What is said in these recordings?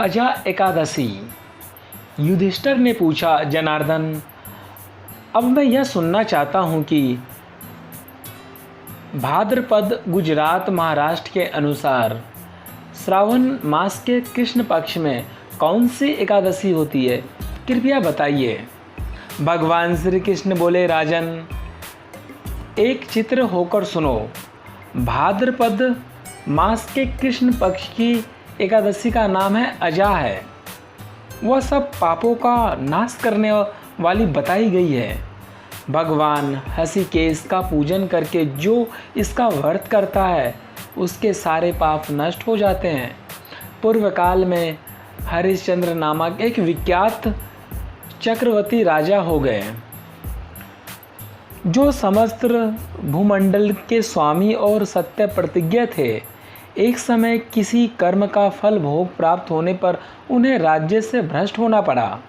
अजा एकादशी। युधिष्ठिर ने पूछा, जनार्दन, अब मैं यह सुनना चाहता हूँ कि भाद्रपद गुजरात महाराष्ट्र के अनुसार श्रावण मास के कृष्ण पक्ष में कौन सी एकादशी होती है, कृपया बताइए। भगवान श्री कृष्ण बोले, राजन, एक चित्र होकर सुनो। भाद्रपद मास के कृष्ण पक्ष की एकादशी का नाम है अजा है। वह सब पापों का नाश करने वाली बताई गई है। भगवान हृषिकेश का पूजन करके जो इसका व्रत करता है उसके सारे पाप नष्ट हो जाते हैं। पूर्व काल में हरिश्चंद्र नामक एक विख्यात चक्रवर्ती राजा हो गए, जो समस्त भूमंडल के स्वामी और सत्य प्रतिज्ञ थे। एक समय किसी कर्म का फल भोग प्राप्त होने पर उन्हें राज्य से भ्रष्ट होना पड़ा।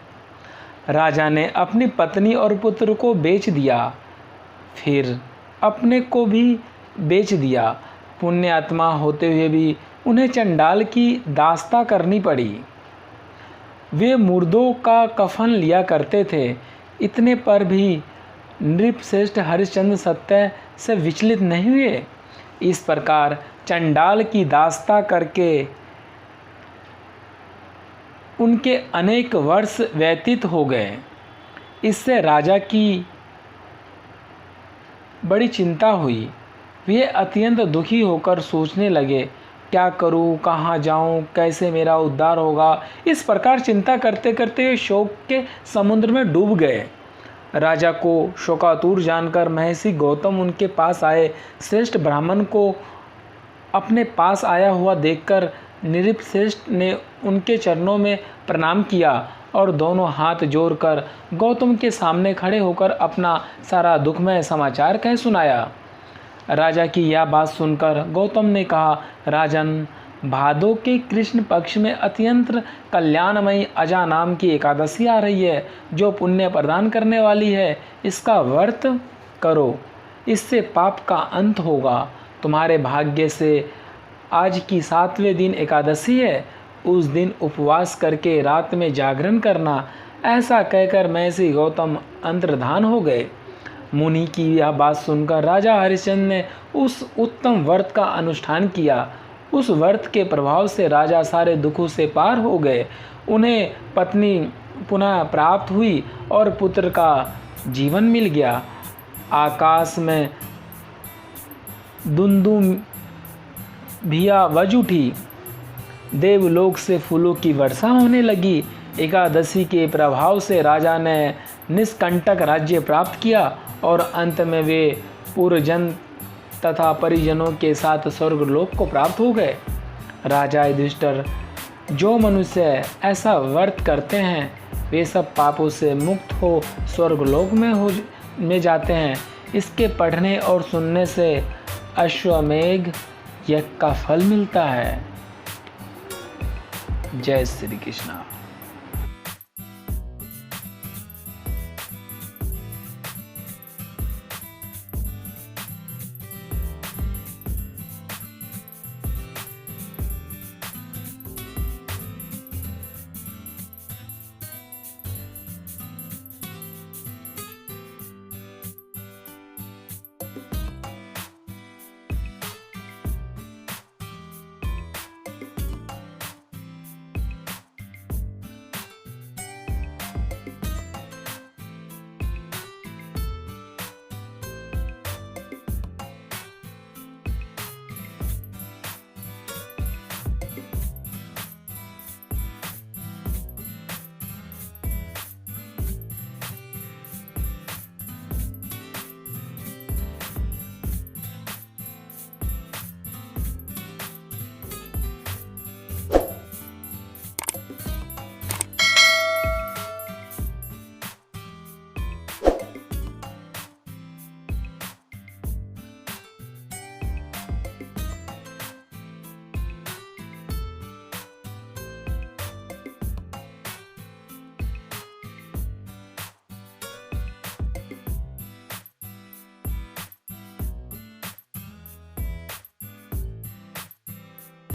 राजा ने अपनी पत्नी और पुत्र को बेच दिया, फिर अपने को भी बेच दिया। पुण्य आत्मा होते हुए भी उन्हें चंडाल की दास्ता करनी पड़ी। वे मुर्दों का कफन लिया करते थे। इतने पर भी नृपश्रेष्ठ हरिश्चंद्र सत्य से विचलित नहीं हुए। इस प्रकार चंडाल की दास्ता करके उनके अनेक वर्ष व्यतीत हो गए। इससे राजा की बड़ी चिंता हुई। वे अत्यंत दुखी होकर सोचने लगे, क्या करूं, कहाँ जाऊं, कैसे मेरा उद्धार होगा। इस प्रकार चिंता करते करते शोक के समुद्र में डूब गए। राजा को शोकातुर जानकर महर्षि गौतम उनके पास आए। श्रेष्ठ ब्राह्मण को अपने पास आया हुआ देखकर नृपश्रेष्ठ ने उनके चरणों में प्रणाम किया और दोनों हाथ जोड़कर गौतम के सामने खड़े होकर अपना सारा दुखमय समाचार कह सुनाया। राजा की यह बात सुनकर गौतम ने कहा, राजन, भादो के कृष्ण पक्ष में अत्यंत कल्याणमयी अजा नाम की एकादशी आ रही है, जो पुण्य प्रदान करने वाली है। इसका व्रत करो, इससे पाप का अंत होगा। तुम्हारे भाग्य से आज की 7वें दिन एकादशी है। उस दिन उपवास करके रात में जागरण करना। ऐसा कहकर महर्षि गौतम अंतर्धान हो गए। मुनि की यह बात सुनकर राजा हरिश्चंद्र ने उस उत्तम व्रत का अनुष्ठान किया। उस व्रत के प्रभाव से राजा सारे दुखों से पार हो गए। उन्हें पत्नी पुनः प्राप्त हुई और पुत्र का जीवन मिल गया। आकाश में दुंदुभिया बज उठी। देवलोक से फूलों की वर्षा होने लगी। एकादशी के प्रभाव से राजा ने निष्कंटक राज्य प्राप्त किया और अंत में वे पूर्वजन तथा परिजनों के साथ स्वर्गलोक को प्राप्त हो गए। राजा युधिष्ठिर, जो मनुष्य ऐसा व्रत करते हैं वे सब पापों से मुक्त हो स्वर्गलोक में जाते हैं। इसके पढ़ने और सुनने से अश्वमेघ यज्ञ का फल मिलता है। जय श्री कृष्ण।